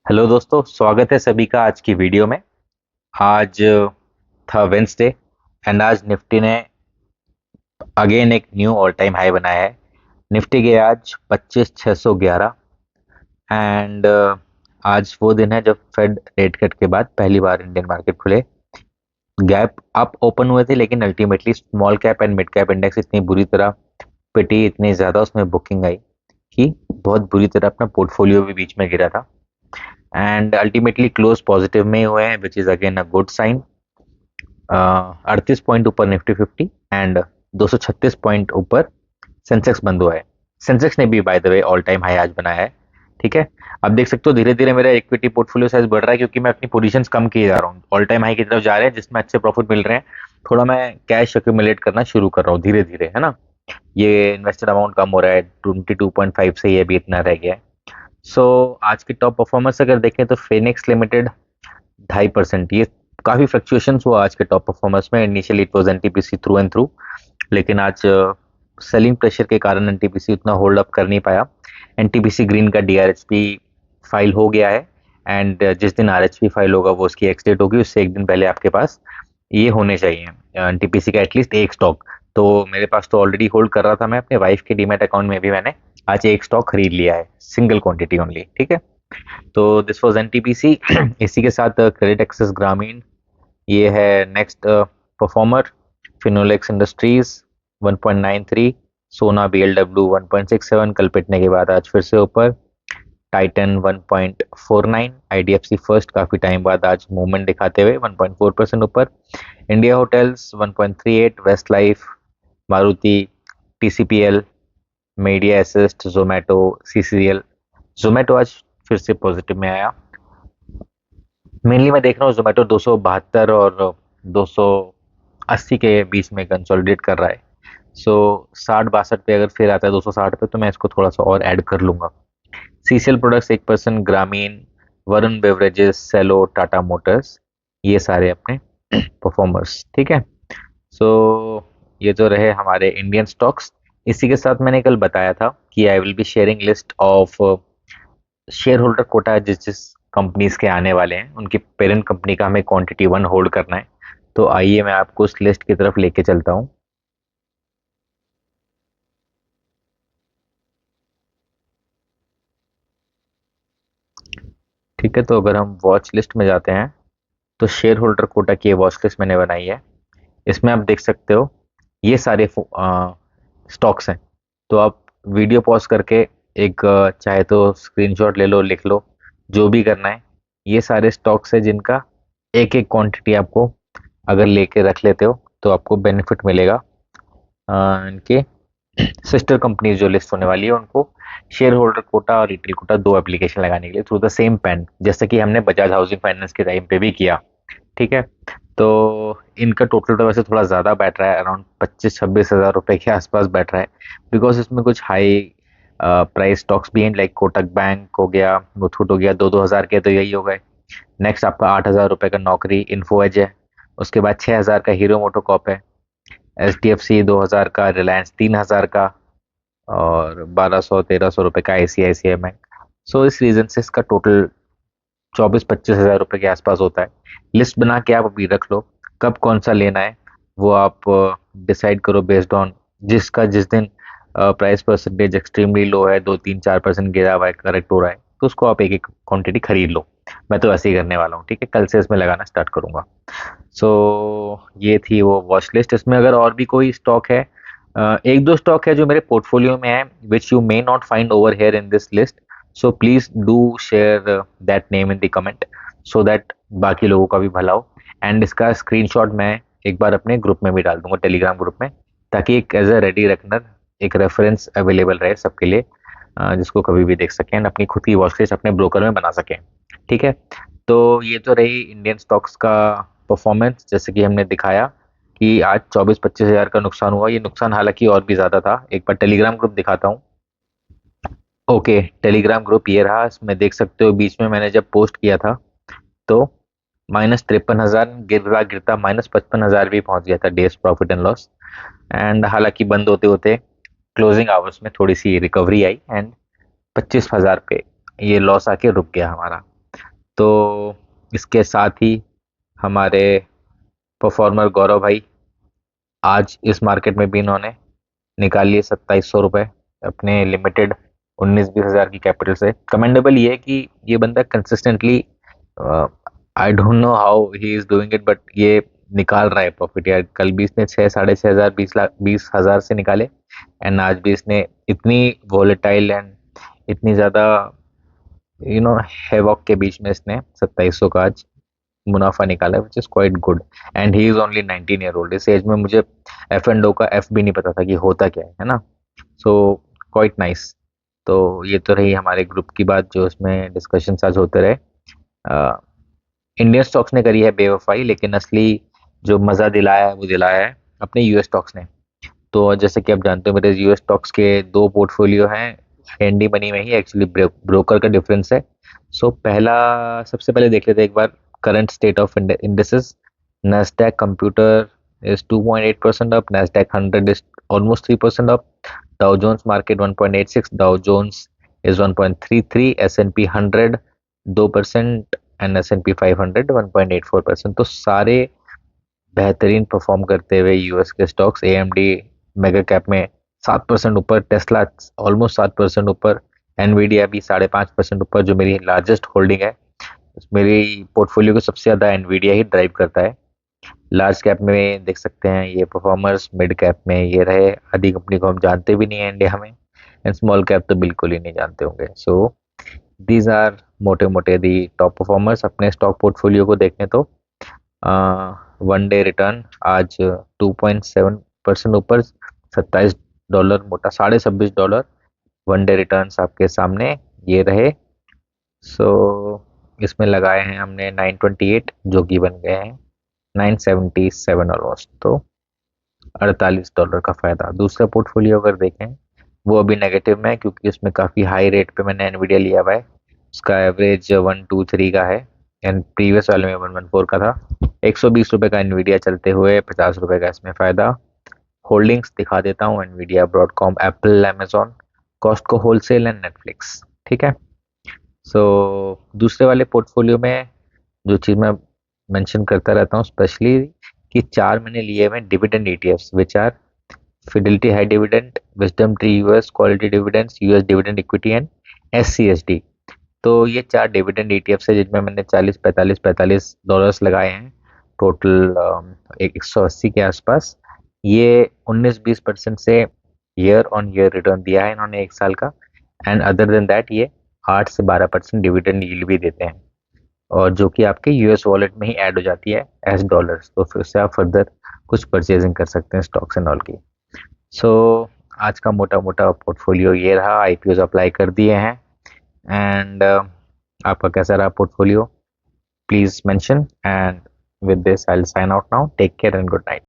Hello दोस्तों, स्वागत है सभी का आज की वीडियो में। आज था वेंसडे एंड आज निफ्टी ने अगेन एक न्यू ऑल टाइम हाई बनाया है। निफ्टी के आज 25,611 एंड आज वो दिन है जब फेड रेट कट के बाद पहली बार इंडियन मार्केट खुले। गैप अप ओपन हुए थे, लेकिन ultimately small cap and mid cap index इतनी बुरी तरह पिटी, इतनी ज़्यादा उसमें बुकिंग आई कि बहुत बुरी तरह अपना पोर्टफोलियो भी बीच में गिरा था। एंड अल्टीमेटली क्लोज पॉजिटिव में ही हुए हैं, which is again a good sign. 38 point ऊपर निफ्टी 50 एंड 236 पॉइंट ऊपर सेंसेक्स बंद हुआ है। सेंसेक्स ने भी by the way all time high आज बनाया है। ठीक है, अब देख सकते हो धीरे धीरे मेरा इक्विटी पोर्टफोलियो साइज बढ़ रहा है, क्योंकि मैं अपनी पोजीशंस कम किए जा रहा हूँ, ऑल टाइम हाई की तरफ जा रहे हैं जिसमें अच्छे प्रॉफिट मिल रहे हैं। थोड़ा मैं कैश एक्यूमुलेट करना शुरू कर रहा हूँ धीरे धीरे, है ना। ये इन्वेस्टेड अमाउंट कम हो रहा है, 22.5 से ये भी इतना रह गया है। सो आज की टॉप परफॉर्मेंस अगर देखें तो फिनिक्स लिमिटेड 2.5%, ये काफी फ्लक्चुएशंस हुआ आज के टॉप परफॉर्मेंस में। Initially it was NTPC through and through, लेकिन आज सेलिंग प्रेशर के कारण एनटीपीसी उतना होल्ड अप कर नहीं पाया। एनटीपीसी ग्रीन का डीआरएचपी फाइल हो गया है एंड जिस दिन आरएचपी फाइल होगा वो उसकी एक्स डेट होगी, उससे एक दिन पहले आपके पास ये होने चाहिए एनटीपीसी का एटलीस्ट एक स्टॉक। तो मेरे पास तो ऑलरेडी होल्ड कर रहा था, मैं अपने वाइफ के डीमैट अकाउंट में भी मैंने आज एक स्टॉक खरीद लिया है, सिंगल क्वांटिटी ओनली। ठीक है, तो दिस वाज एनटीपीसी। इसी के साथ क्रेडिट एक्सेस ग्रामीण ये है नेक्स्ट परफॉर्मर। फिनोलेक्स इंडस्ट्रीज 1.93, सोना बीएलडब्ल्यू 1.67, कल पिटने के बाद आज फिर से ऊपर। टाइटन 1.49, आईडीएफसी फर्स्ट काफी टाइम बाद आज मूवमेंट दिखाते हुए 1.4% ऊपर। India hotels 1.38, Westlife, Maruti, TCPL, media assist, Zomato, CCL. Zomato आज फिर से पॉजिटिव में आया। मेनली मैं देख रहा हूँ जोमेटो 272 और 280 के बीच में कंसोलिडेट कर रहा है। सो 60-62 पे अगर फिर आता है 260 पे, तो मैं इसको थोड़ा सा और ऐड कर लूंगा। सीसीएल प्रोडक्ट्स 1%, ग्रामीण, वरुण बेवरेजेस, सेलो, टाटा मोटर्स, ये सारे अपने परफॉर्मर्स। ठीक है, सो ये तो रहे हमारे इंडियन स्टॉक्स। इसी के साथ मैंने कल बताया था कि I will be sharing list of share holder quota जिस जिस कंपनीज के आने वाले हैं, उनकी पेरेंट कंपनी का हमें क्वांटिटी 1 होल्ड करना है। तो आइए मैं आपको उस लिस्ट की तरफ लेके चलता हूँ। ठीक है, तो अगर हम वॉच लिस्ट में जाते हैं तो शेयर होल्डर कोटा की वॉच लिस्ट मैंने बनाई है। इसमें आप देख सकते हो ये सारे स्टॉक्स हैं। तो आप वीडियो पॉज करके एक चाहे तो स्क्रीनशॉट ले लो, लिख लो, जो भी करना है। ये सारे स्टॉक्स हैं जिनका एक एक क्वांटिटी आपको अगर लेके रख लेते हो तो आपको बेनिफिट मिलेगा। इनके सिस्टर कंपनीज जो लिस्ट होने वाली है उनको शेयर होल्डर कोटा और रिटेल कोटा दो एप्लीकेशन लगाने के लिए थ्रू द सेम पेन, जैसे कि हमने बजाज हाउसिंग फाइनेंस के टाइम पे भी किया। ठीक है, तो इनका टोटल तो वैसे थोड़ा ज़्यादा बैठ रहा है, अराउंड 25-26 हज़ार रुपए के आसपास बैठ रहा है, बिकॉज इसमें कुछ हाई प्राइस स्टॉक्स भी हैं, लाइक कोटक बैंक हो गया, मुथूट हो गया, 2-2 हज़ार के तो यही हो गए। नेक्स्ट आपका 8 हज़ार रुपए का नौकरी इन्फो एज है। उसके बाद 6 हज़ार का हीरो मोटोकॉप है। एचडीएफसी 2 हज़ार का, रिलायंस 3 हज़ार का, और 1200-1300 रुपए का आईसीआईसीआई बैंक। सो इस रीजन से इसका टोटल 24-25 हज़ार रुपए के आसपास होता है। लिस्ट बना के आप अभी रख लो, कब कौन सा लेना है वो आप डिसाइड करो बेस्ड ऑन जिसका जिस दिन प्राइस परसेंटेज एक्सट्रीमली लो है, 2-3-4% गिरा हुआ है, करेक्ट हो रहा है, तो उसको आप एक एक क्वांटिटी खरीद लो। मैं तो ऐसे ही करने वाला हूँ। ठीक है, कल से इसमें लगाना स्टार्ट करूंगा। सो ये थी वो वॉच लिस्ट। इसमें अगर और भी कोई स्टॉक है, एक दो स्टॉक है जो मेरे पोर्टफोलियो में है, which you may not find over here in this list. So please do share that name in the comment, so that बाकी लोगों का भी भला हो। एंड इसका स्क्रीनशॉट मैं एक बार अपने ग्रुप में भी डाल दूंगा, टेलीग्राम ग्रुप में, ताकि एक एज अ रेडी रखनर एक रेफरेंस अवेलेबल रहे सबके लिए, जिसको कभी भी देख सकें, अपनी खुद की वॉच लिस्ट अपने ब्रोकर में बना सकें। ठीक है, तो ये तो रही इंडियन स्टॉक्स का परफॉर्मेंस। जैसे कि हमने दिखाया कि आज 24-25 हज़ार का नुकसान हुआ, ये नुकसान हालांकि और भी ज्यादा था। एक बार टेलीग्राम ग्रुप दिखाता हूँ। ओके, टेलीग्राम ग्रुप ये रहा। इसमें देख सकते हो बीच में मैंने जब पोस्ट किया था तो -53 हज़ार गिरता गिरता -55 हज़ार भी पहुंच गया था days profit and loss. And हालांकि बंद होते होते क्लोजिंग आवर्स में थोड़ी सी रिकवरी आई एंड 25 हज़ार पे ये लॉस आके रुक गया हमारा। तो इसके साथ ही हमारे परफॉर्मर गौरव भाई आज इस मार्केट में भी इन्होंने निकाल लिए 2700 रुपये अपने लिमिटेड 19-20 हज़ार की कैपिटल से। कमेंडेबल ये है कि ये बंदा consistently, I don't know how he is doing it, but ये निकाल रहा है प्रॉफिट यार। कल भी इसने 6 साढ़े 6 हज़ार 20 हज़ार से निकाले, एंड आज भी इसने इतनी वॉलेटाइल एंड इतनी ज़्यादा हेवॉक के बीच में इसने 2700 का आज मुनाफा निकाला, which is quite good. And he is only 19 year old. इस एज में मुझे एफ एंड ओ का एफ भी नहीं पता था कि होता क्या है ना। So quite nice. तो ये तो रही हमारे ग्रुप की बात, जो इसमें डिस्कशन आज होते रहे। इंडियन स्टॉक्स ने करी है बेवफाई, लेकिन असली जो मज़ा दिलाया है वो दिलाया है अपने यूएस स्टॉक्स ने। तो जैसे कि आप जानते हो, मेरे यूएस स्टॉक्स के 2 पोर्टफोलियो हैं। एनडी मनी में ही एक्चुअली ब्रोकर का डिफरेंस है। सो पहला, सबसे पहले देख लेते हैं एक बार current state of indices. Nasdaq Computer is 2.8% up. Nasdaq 100 is almost 3% up. Dow Jones Market 1.86. Dow Jones is 1.33. S&P 100 2% and S&P 500 1.84%। तो सारे बेहतरीन परफॉर्म करते हुए यूएस के स्टॉक्स। AMD मेगा कैप में 7% ऊपर, टेस्ला ऑलमोस्ट 7% ऊपर, एनवीडिया भी 5.5% ऊपर, जो मेरी लार्जेस्ट होल्डिंग है। मेरी पोर्टफोलियो को सबसे ज़्यादा एनवीडिया ही ड्राइव करता है। लार्ज कैप में देख सकते हैं ये परफॉर्मर्स, मिड कैप में ये रहे। आधी कंपनी को हम जानते भी नहीं है इंडिया में, एंड स्मॉल कैप तो बिल्कुल ही नहीं जानते होंगे। सो दीज आर मोटे मोटे दी टॉप परफॉर्मर्स। अपने स्टॉक पोर्टफोलियो को देखें तो वन डे रिटर्न आज 2.7% ऊपर, $27 मोटा, $26.5 वन डे रिटर्न आपके सामने ये रहे। सो इसमें लगाए हैं हमने 928, जो कि बन गए हैं 977 ऑलमोस्ट, तो $48 का फायदा। दूसरा पोर्टफोलियो अगर देखें, वो अभी नेगेटिव में है, क्योंकि उसमें काफ़ी हाई रेट पे मैंने एनवीडिया लिया हुआ है। उसका एवरेज 123 का है, एंड प्रीवियस वाले में 114 का था। $120 का एनवीडिया चलते हुए $50 का इसमें फायदा। होल्डिंग्स दिखा देता हूँ, Nvidia, Broadcom, Apple, Amazon, Costco wholesale and Netflix. ठीक है। सो दूसरे वाले पोर्टफोलियो में जो चीज़ मैं मेंशन करता रहता हूँ स्पेशली, कि 4 मैंने लिए हुए dividend ETFs, which are Fidelity high dividend, Wisdom Tree US, quality dividends, US dividend equity and SCSD. तो ये 4 डिविडेंड ईटीएफ्स है, जिनमें मैंने 40-45 लगाए हैं टोटल, 180 के आसपास। ये 19-20% से ईयर ऑन ईयर रिटर्न दिया है इन्होंने एक साल का, एंड अदर देन दैट ये 8 से 12% डिविडेंड यील्ड भी देते हैं, और जो कि आपके यूएस वॉलेट में ही ऐड हो जाती है एज डॉलर्स। तो फिर से आप फर्दर कुछ परचेजिंग कर सकते हैं स्टॉक्स एंड ऑल की। सो आज का मोटा मोटा पोर्टफोलियो ये रहा। आईपीओ अप्लाई कर दिए हैं, एंड आपका कैसा रहा portfolio, please mention. And with this I will sign out now. Take care and good night.